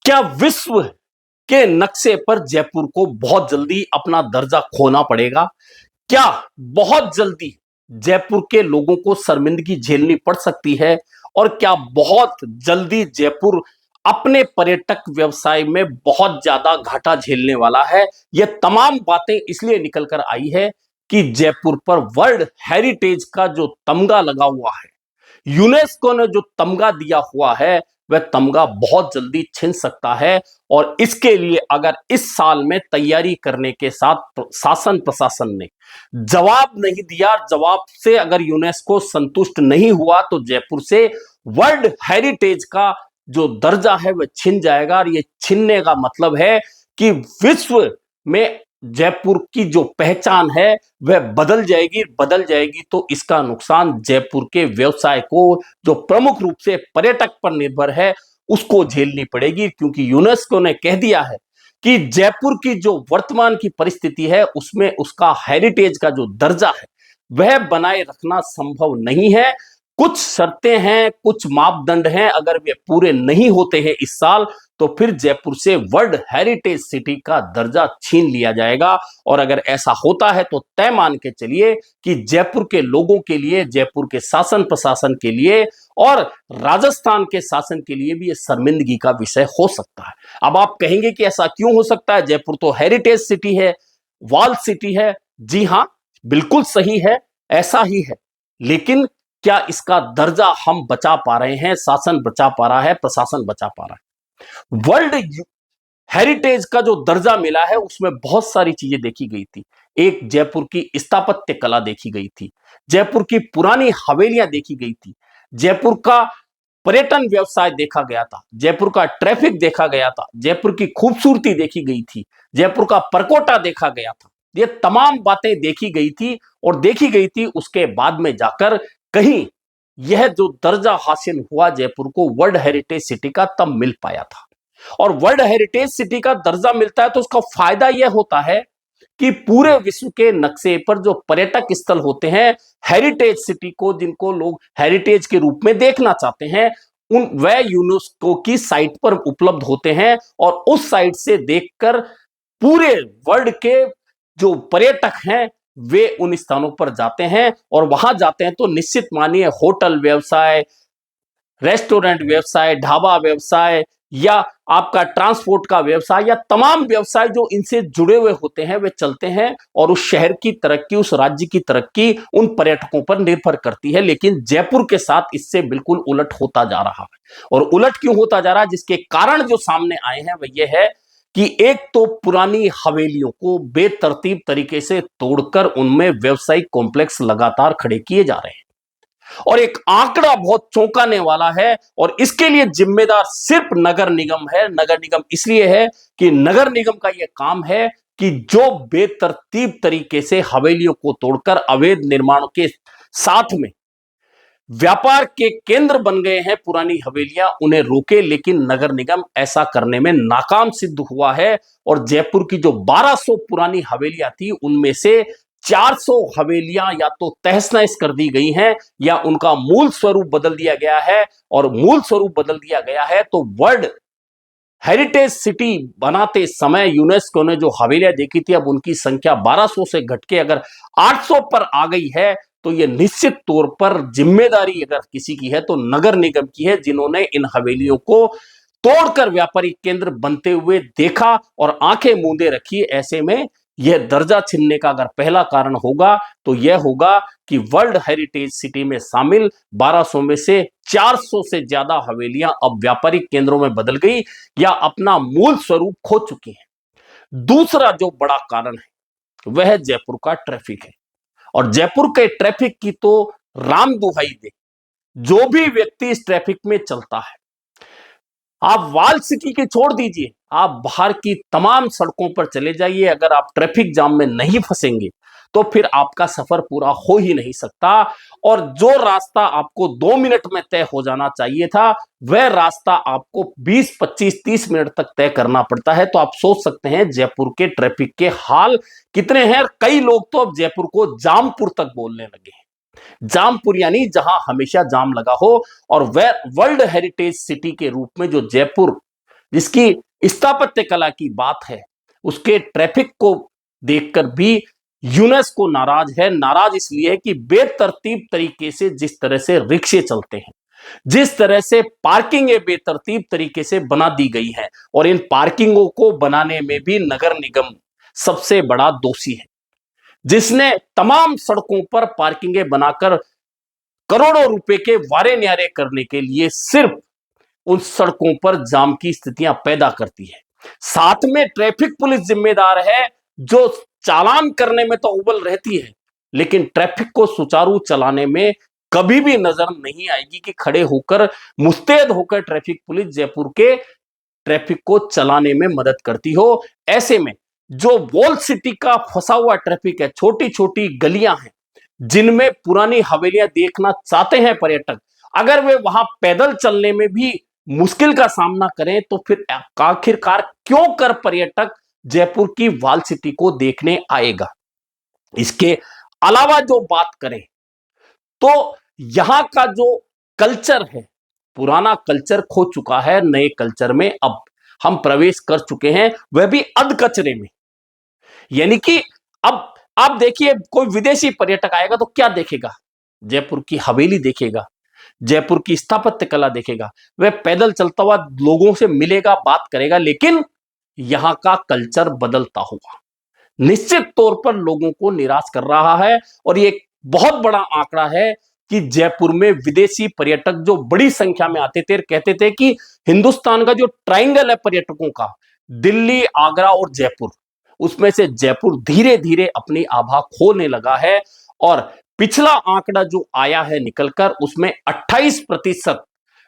क्या विश्व के नक्शे पर जयपुर को बहुत जल्दी अपना दर्जा खोना पड़ेगा? क्या बहुत जल्दी जयपुर के लोगों को शर्मिंदगी झेलनी पड़ सकती है? और क्या बहुत जल्दी जयपुर अपने पर्यटक व्यवसाय में बहुत ज्यादा घाटा झेलने वाला है? ये तमाम बातें इसलिए निकल कर आई है कि जयपुर पर वर्ल्ड हेरिटेज का जो तमगा लगा हुआ है, यूनेस्को ने जो तमगा दिया हुआ है, वह तमगा बहुत जल्दी छिन सकता है। और इसके लिए अगर इस साल में तैयारी करने के साथ शासन प्रशासन ने जवाब नहीं दिया, जवाब से अगर यूनेस्को संतुष्ट नहीं हुआ, तो जयपुर से वर्ल्ड हेरिटेज का जो दर्जा है वह छिन जाएगा। और ये छिनने का मतलब है कि विश्व में जयपुर की जो पहचान है वह बदल जाएगी। तो इसका नुकसान जयपुर के व्यवसाय को, जो प्रमुख रूप से पर्यटक पर निर्भर है, उसको झेलनी पड़ेगी। क्योंकि यूनेस्को ने कह दिया है कि जयपुर की जो वर्तमान की परिस्थिति है उसमें उसका हेरिटेज का जो दर्जा है वह बनाए रखना संभव नहीं है। कुछ शर्तें हैं, कुछ मापदंड हैं, अगर वे पूरे नहीं होते हैं इस साल, तो फिर जयपुर से वर्ल्ड हेरिटेज सिटी का दर्जा छीन लिया जाएगा। और अगर ऐसा होता है तो तय मान के चलिए कि जयपुर के लोगों के लिए, जयपुर के शासन प्रशासन के लिए और राजस्थान के शासन के लिए भी यह शर्मिंदगी का विषय हो सकता है। अब आप कहेंगे कि ऐसा क्यों हो सकता है, जयपुर तो हेरिटेज सिटी है, वॉल सिटी है। जी हां, बिल्कुल सही है, ऐसा ही है। लेकिन क्या इसका दर्जा हम बचा पा रहे हैं, शासन बचा पा रहा है, प्रशासन बचा पा रहा है? वर्ल्ड हेरिटेज का जो दर्जा मिला है उसमें बहुत सारी चीजें देखी गई थी। एक जयपुर की स्थापत्य कला देखी गई थी, जयपुर की पुरानी हवेलियां देखी गई थी, जयपुर का पर्यटन व्यवसाय देखा गया था, जयपुर का ट्रैफिक देखा गया था, जयपुर की खूबसूरती देखी गई थी, जयपुर का परकोटा देखा गया था। ये तमाम बातें देखी गई थी और देखी गई थी उसके बाद में जाकर कहीं यह जो दर्जा हासिल हुआ जयपुर को वर्ल्ड हेरिटेज सिटी का, तब मिल पाया था। और वर्ल्ड हेरिटेज सिटी का दर्जा मिलता है तो उसका फायदा यह होता है कि पूरे विश्व के नक्शे पर जो पर्यटक स्थल होते हैं, हेरिटेज सिटी को, जिनको लोग हेरिटेज के रूप में देखना चाहते हैं, उन वह यूनेस्को की साइट पर उपलब्ध होते हैं। और उस साइट से देखकर पूरे वर्ल्ड के जो पर्यटक हैं वे उन स्थानों पर जाते हैं। और वहां जाते हैं तो निश्चित मानिए होटल व्यवसाय, रेस्टोरेंट व्यवसाय, ढाबा व्यवसाय या आपका ट्रांसपोर्ट का व्यवसाय या तमाम व्यवसाय जो इनसे जुड़े हुए होते हैं वे चलते हैं। और उस शहर की तरक्की, उस राज्य की तरक्की उन पर्यटकों पर निर्भर करती है। लेकिन जयपुर के साथ इससे बिल्कुल उलट होता जा रहा है। और उलट क्यों होता जा रहा है, जिसके कारण जो सामने आए हैं वह यह है कि एक तो पुरानी हवेलियों को बेतरतीब तरीके से तोड़कर उनमें व्यवसायिक कॉम्प्लेक्स लगातार खड़े किए जा रहे हैं। और एक आंकड़ा बहुत चौंकाने वाला है, और इसके लिए जिम्मेदार सिर्फ नगर निगम है। नगर निगम इसलिए है कि नगर निगम का यह काम है कि जो बेतरतीब तरीके से हवेलियों को तोड़कर अवैध निर्माणों के साथ में व्यापार के केंद्र बन गए हैं पुरानी हवेलियां, उन्हें रोके। लेकिन नगर निगम ऐसा करने में नाकाम सिद्ध हुआ है। और जयपुर की जो 1200 पुरानी हवेलियां थी उनमें से 400 हवेलियां या तो तहस नहस कर दी गई हैं या उनका मूल स्वरूप बदल दिया गया है। और मूल स्वरूप बदल दिया गया है तो वर्ल्ड हेरिटेज सिटी बनाते समय यूनेस्को ने जो हवेलियां देखी थी, अब उनकी संख्या 1200 से घट के अगर 800 पर आ गई है, तो यह निश्चित तौर पर जिम्मेदारी अगर किसी की है तो नगर निगम की है, जिन्होंने इन हवेलियों को तोड़कर व्यापारिक केंद्र बनते हुए देखा और आंखें मूंदे रखी। ऐसे में यह दर्जा छिनने का अगर पहला कारण होगा तो यह होगा कि वर्ल्ड हेरिटेज सिटी में शामिल 1200 में से 400 से ज्यादा हवेलियां अब व्यापारिक केंद्रों में बदल गई या अपना मूल स्वरूप खो चुकी हैं। दूसरा जो बड़ा कारण है वह जयपुर का ट्रैफिक है। और जयपुर के ट्रैफिक की तो राम दुहाई दे, जो भी व्यक्ति इस ट्रैफिक में चलता है, आप वाल सिटी के छोड़ दीजिए, आप बाहर की तमाम सड़कों पर चले जाइए, अगर आप ट्रैफिक जाम में नहीं फंसेंगे तो फिर आपका सफर पूरा हो ही नहीं सकता। और जो रास्ता आपको 2 मिनट में तय हो जाना चाहिए था, वह रास्ता आपको 20, 25, 30 मिनट तक तय करना पड़ता है। तो आप सोच सकते हैं जयपुर के ट्रैफिक के हाल कितने हैं। कई लोग तो अब जयपुर को जामपुर तक बोलने लगे हैं। जामपुर यानी जहां हमेशा जाम लगा हो। और वह वर्ल्ड हेरिटेज सिटी के रूप में जो जयपुर जिसकी स्थापत्य कला की बात है, उसके ट्रैफिक को देखकर भी यूनेस्को नाराज है। नाराज इसलिए है कि बेतरतीब तरीके से जिस तरह से रिक्शे चलते हैं, जिस तरह से पार्किंगें बेतरतीब तरीके से बना दी गई हैं, और इन पार्किंगों को बनाने में भी नगर निगम सबसे बड़ा दोषी है, जिसने तमाम सड़कों पर पार्किंगें बनाकर करोड़ों रुपए के वारे न्यारे करने के लिए सिर्फ उन सड़कों पर जाम की स्थितियां पैदा करती है। साथ में ट्रैफिक पुलिस जिम्मेदार है, जो चालान करने में तो अव्वल रहती है, लेकिन ट्रैफिक को सुचारू चलाने में कभी भी नजर नहीं आएगी कि खड़े होकर मुस्तैद होकर ट्रैफिक पुलिस जयपुर के ट्रैफिक को चलाने में मदद करती हो। ऐसे में जो वॉल सिटी का फंसा हुआ ट्रैफिक है, छोटी छोटी गलियां हैं जिनमें पुरानी हवेलियां देखना चाहते हैं पर्यटक, अगर वे वहां पैदल चलने में भी मुश्किल का सामना करें तो फिर आखिरकार क्यों कर पर्यटक जयपुर की वॉल सिटी को देखने आएगा। इसके अलावा जो बात करें तो यहां का जो कल्चर है, पुराना कल्चर खो चुका है, नए कल्चर में अब हम प्रवेश कर चुके हैं, वह भी अध कचरे में। यानी कि अब आप देखिए, कोई विदेशी पर्यटक आएगा तो क्या देखेगा? जयपुर की हवेली देखेगा, जयपुर की स्थापत्य कला देखेगा, वह पैदल चलता हुआ लोगों से मिलेगा, बात करेगा, लेकिन यहां का कल्चर बदलता हुआ निश्चित तौर पर लोगों को निराश कर रहा है। और ये एक बहुत बड़ा आंकड़ा है कि जयपुर में विदेशी पर्यटक जो बड़ी संख्या में आते थे, कहते थे कि हिंदुस्तान का जो ट्राइंगल है पर्यटकों का, दिल्ली, आगरा और जयपुर, उसमें से जयपुर धीरे धीरे अपनी आभा खोने लगा है। और पिछला आंकड़ा जो आया है निकलकर, उसमें 28%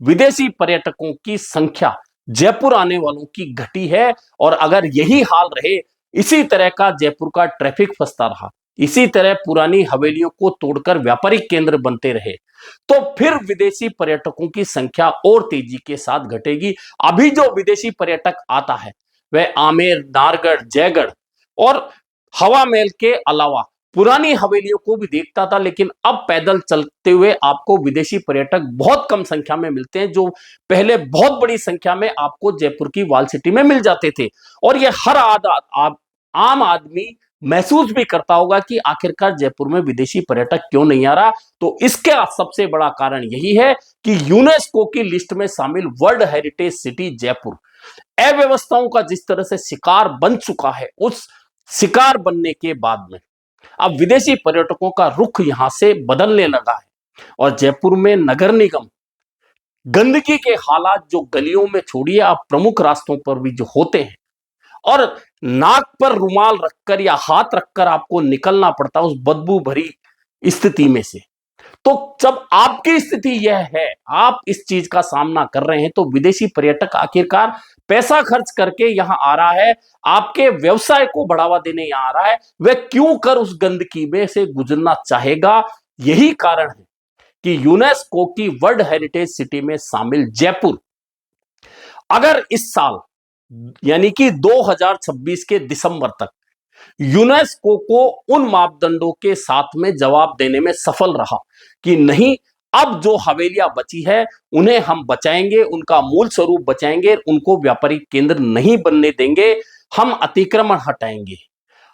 विदेशी पर्यटकों की संख्या जयपुर आने वालों की घटी है। और अगर यही हाल रहे, इसी तरह का जयपुर का ट्रैफिक फंसता रहा, इसी तरह पुरानी हवेलियों को तोड़कर व्यापारिक केंद्र बनते रहे, तो फिर विदेशी पर्यटकों की संख्या और तेजी के साथ घटेगी। अभी जो विदेशी पर्यटक आता है वह आमेर, नारगढ़, जयगढ़ और हवा महल के अलावा पुरानी हवेलियों को भी देखता था, लेकिन अब पैदल चलते हुए आपको विदेशी पर्यटक बहुत कम संख्या में मिलते हैं, जो पहले बहुत बड़ी संख्या में आपको जयपुर की वॉल सिटी में मिल जाते थे। और ये हर आम आदमी महसूस भी करता होगा कि आखिरकार जयपुर में विदेशी पर्यटक क्यों नहीं आ रहा। तो इसका सबसे बड़ा कारण यही है कि यूनेस्को की लिस्ट में शामिल वर्ल्ड हेरिटेज सिटी जयपुर अव्यवस्थाओं का जिस तरह से शिकार बन चुका है, उस शिकार बनने के बाद में अब विदेशी पर्यटकों का रुख यहां से बदलने लगा है। और जयपुर में नगर निगम गंदगी के हालात जो गलियों में छोड़िए, आप प्रमुख रास्तों पर भी जो होते हैं, और नाक पर रुमाल रखकर या हाथ रखकर आपको निकलना पड़ता है उस बदबू भरी स्थिति में से। तो जब आपकी स्थिति यह है, आप इस चीज का सामना कर रहे हैं, तो विदेशी पर्यटक आखिरकार पैसा खर्च करके यहां आ रहा है, आपके व्यवसाय को बढ़ावा देने यहां आ रहा है, वह क्यों कर उस गंदगी में से गुजरना चाहेगा? यही कारण है कि यूनेस्को की वर्ल्ड हेरिटेज सिटी में शामिल जयपुर अगर इस साल यानी कि 2026 के दिसंबर तक यूनेस्को को उन मापदंडों के साथ में जवाब देने में सफल रहा कि नहीं, अब जो हवेलियां बची है उन्हें हम बचाएंगे, उनका मूल स्वरूप बचाएंगे, उनको व्यापारिक केंद्र नहीं बनने देंगे, हम अतिक्रमण हटाएंगे,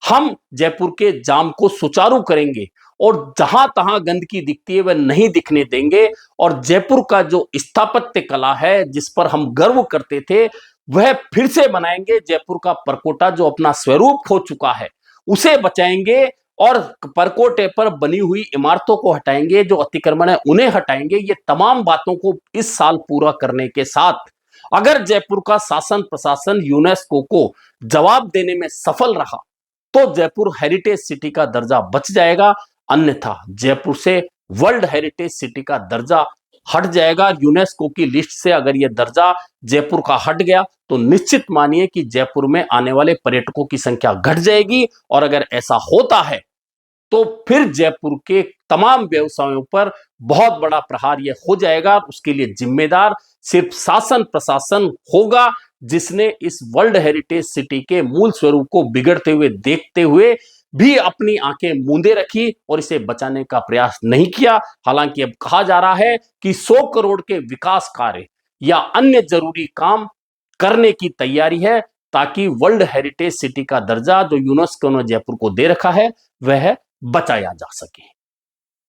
हम जयपुर के जाम को सुचारू करेंगे, और जहां तहां गंदगी दिखती है वह नहीं दिखने देंगे, और जयपुर का जो स्थापत्य कला है जिस पर हम गर्व करते थे वह फिर से बनाएंगे, जयपुर का परकोटा जो अपना स्वरूप खो चुका है उसे बचाएंगे, और परकोटे पर बनी हुई इमारतों को हटाएंगे, जो अतिक्रमण है उन्हें हटाएंगे। ये तमाम बातों को इस साल पूरा करने के साथ अगर जयपुर का शासन प्रशासन यूनेस्को को जवाब देने में सफल रहा तो जयपुर हेरिटेज सिटी का दर्जा बच जाएगा, अन्यथा जयपुर से वर्ल्ड हेरिटेज सिटी का दर्जा हट जाएगा। यूनेस्को की लिस्ट से अगर यह दर्जा जयपुर का हट गया तो निश्चित मानिए कि जयपुर में आने वाले पर्यटकों की संख्या घट जाएगी, और अगर ऐसा होता है तो फिर जयपुर के तमाम व्यवसायों पर बहुत बड़ा प्रहार यह हो जाएगा। उसके लिए जिम्मेदार सिर्फ शासन प्रशासन होगा, जिसने इस वर्ल्ड हेरिटेज सिटी के मूल स्वरूप को बिगड़ते हुए देखते हुए भी अपनी आंखें मूंदे रखी और इसे बचाने का प्रयास नहीं किया। हालांकि अब कहा जा रहा है कि 100 करोड़ के विकास कार्य या अन्य जरूरी काम करने की तैयारी है ताकि वर्ल्ड हेरिटेज सिटी का दर्जा जो यूनेस्को ने जयपुर को दे रखा है वह बचाया जा सके।